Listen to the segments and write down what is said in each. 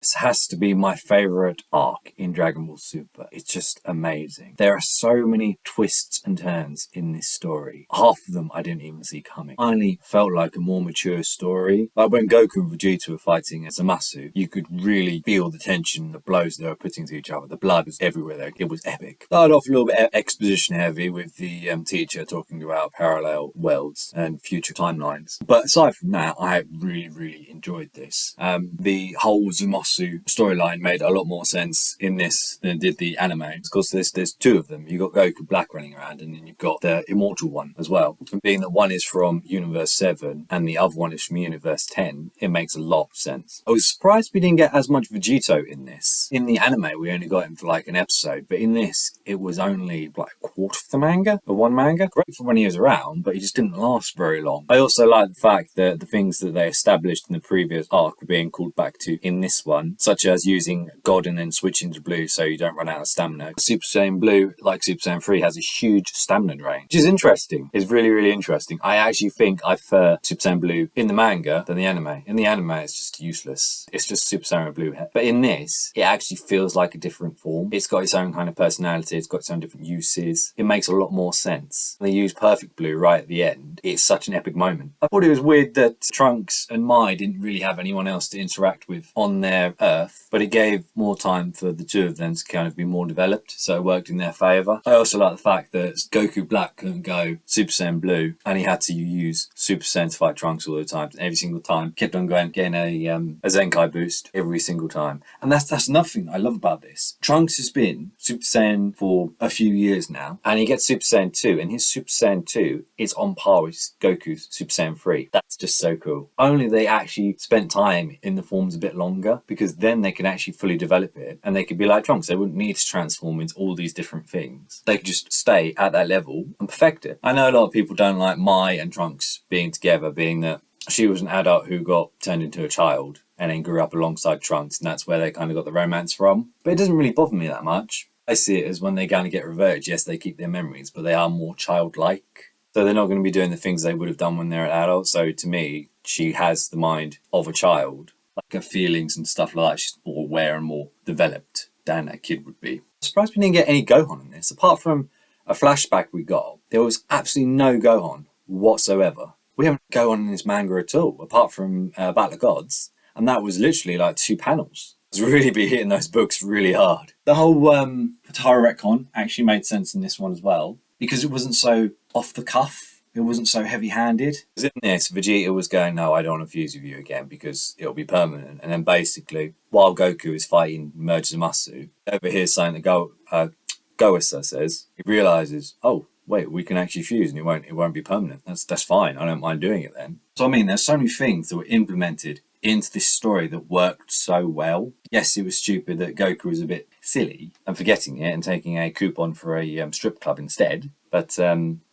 This has to be my favourite arc in Dragon Ball Super. It's just amazing. There are so many twists and turns in this story. Half of them I didn't even see coming. Finally felt like a more mature story. Like when Goku and Vegeta were fighting as Zamasu, you could really feel the tension, the blows they were putting to each other. The blood was everywhere there. It was epic. Started off a little bit exposition heavy with the teacher talking about parallel worlds and future timelines. But aside from that, I really enjoyed this. The whole Zamasu storyline made a lot more sense in this than it did the anime. Of course, there's two of them. You've got Goku Black running around, and then you've got the Immortal one as well. And being that one is from Universe 7 and the other one is from Universe 10, it makes a lot of sense. I was surprised we didn't get as much Vegito in this. In the anime, we only got him for like an episode, but in this, it was only like a quarter of the manga, or one manga. Great for when he was around, but he just didn't last very long. I also like the fact that the things that they established in the previous arc were being called back to in this one, such as using God and then switching to blue so you don't run out of stamina. Super Saiyan Blue, like Super Saiyan 3, has a huge stamina drain, which is interesting. It's really interesting. I actually think I prefer Super Saiyan Blue in the manga than the anime. In the anime, it's just useless. It's just Super Saiyan Blue. But in this, it actually feels like a different form. It's got its own kind of personality. It's got its own different uses. It makes a lot more sense. They use Perfect Blue right at the end. It's such an epic moment. I thought it was weird that Trunks and Mai didn't really have anyone else to interact with on their Earth, but it gave more time for the two of them to kind of be more developed, so it worked in their favour. I also like the fact that Goku Black couldn't go Super Saiyan Blue, and he had to use Super Saiyan to fight Trunks all the time. Every single time, kept on getting a Zenkai boost every single time. And that's another thing I love about this. Trunks has been Super Saiyan for a few years now, and he gets Super Saiyan 2, and his Super Saiyan 2 is on par with Goku's Super Saiyan 3. That's just so cool. Only they actually spent time in the forms a bit longer, because then they can actually fully develop it, and they could be like Trunks. They wouldn't need to transform into all these different things. They could just stay at that level and perfect it. I know a lot of people don't like Mai and Trunks being together, being that she was an adult who got turned into a child and then grew up alongside Trunks, and that's where they kind of got the romance from. But it doesn't really bother me that much. I see it as when they kind of get reverted, yes, they keep their memories, but they are more childlike. So they're not going to be doing the things they would have done when they're an adult. So to me, she has the mind of a child. Like her feelings and stuff like that, she's more aware and more developed than a kid would be. I'm surprised we didn't get any Gohan in this. Apart from a flashback we got, there was absolutely no Gohan whatsoever. We haven't Gohan in this manga at all, apart from Battle of Gods. And that was literally like 2 panels. It's really be hitting those books really hard. The whole Katara retcon actually made sense in this one as well, because it wasn't so off the cuff. It wasn't so heavy-handed. Because in this, Vegeta was going, no, I don't want to fuse with you again because it'll be permanent. And then basically, while Goku is fighting Merge Zamasu, over here saying that Goasa says, he realises, oh, wait, we can actually fuse and it won't be permanent. That's fine. I don't mind doing it then. So I mean, there's so many things that were implemented into this story that worked so well. Yes, it was stupid that Goku was a bit silly and forgetting it and taking a coupon for a strip club instead. But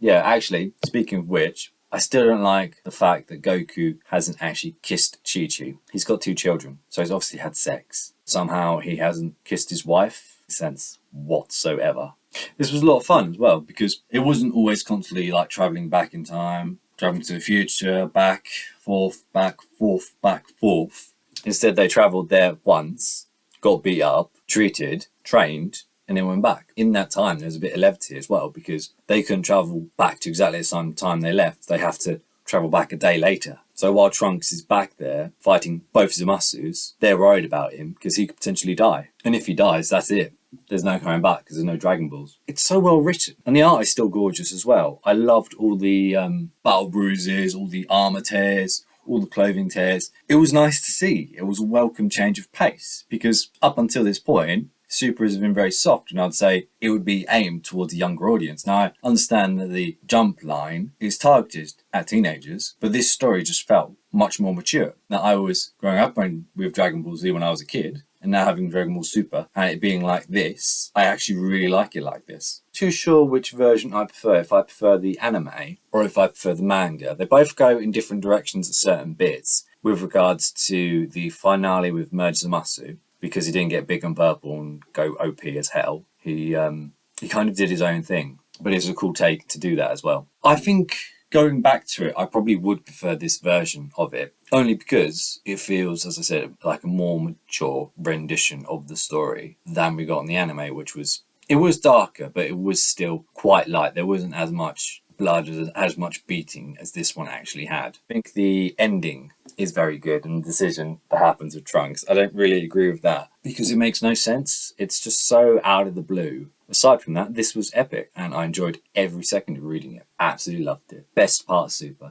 yeah, actually, speaking of which, I still don't like the fact that Goku hasn't actually kissed Chi-Chi. He's got 2 children, so he's obviously had sex. Somehow he hasn't kissed his wife since whatsoever. This was a lot of fun as well, because it wasn't always constantly like travelling back in time, travelling to the future, back, forth, back, forth, back, forth. Instead, they travelled there once, got beat up, treated, trained, and then went back. In that time, there's a bit of levity as well, because they couldn't travel back to exactly the same time they left. They have to travel back a day later. So while Trunks is back there fighting both Zamasus, they're worried about him because he could potentially die. And if he dies, that's it. There's no coming back because there's no Dragon Balls. It's so well written. And the art is still gorgeous as well. I loved all the battle bruises, all the armour tears, all the clothing tears. It was nice to see. It was a welcome change of pace, because up until this point, Super has been very soft, and I'd say it would be aimed towards a younger audience. Now, I understand that the Jump line is targeted at teenagers, but this story just felt much more mature. Now, I was growing up with Dragon Ball Z when I was a kid, and now having Dragon Ball Super, and it being like this, I actually really like it like this. Too sure which version I prefer, if I prefer the anime or if I prefer the manga. They both go in different directions at certain bits. With regards to the finale with Merge Zamasu, because he didn't get big and purple and go OP as hell, he kind of did his own thing. But it's a cool take to do that as well. I think Going back to it, I probably would prefer this version of it, only because it feels, as I said, like a more mature rendition of the story than we got in the anime, which was, it was darker, but it was still quite light. There wasn't as much blood, as much beating as this one actually had. I think the ending is very good, and the decision that happens with Trunks, I don't really agree with that because it makes no sense. It's just so out of the blue. Aside from that, this was epic, and I enjoyed every second of reading it. Absolutely loved it. Best part of Super.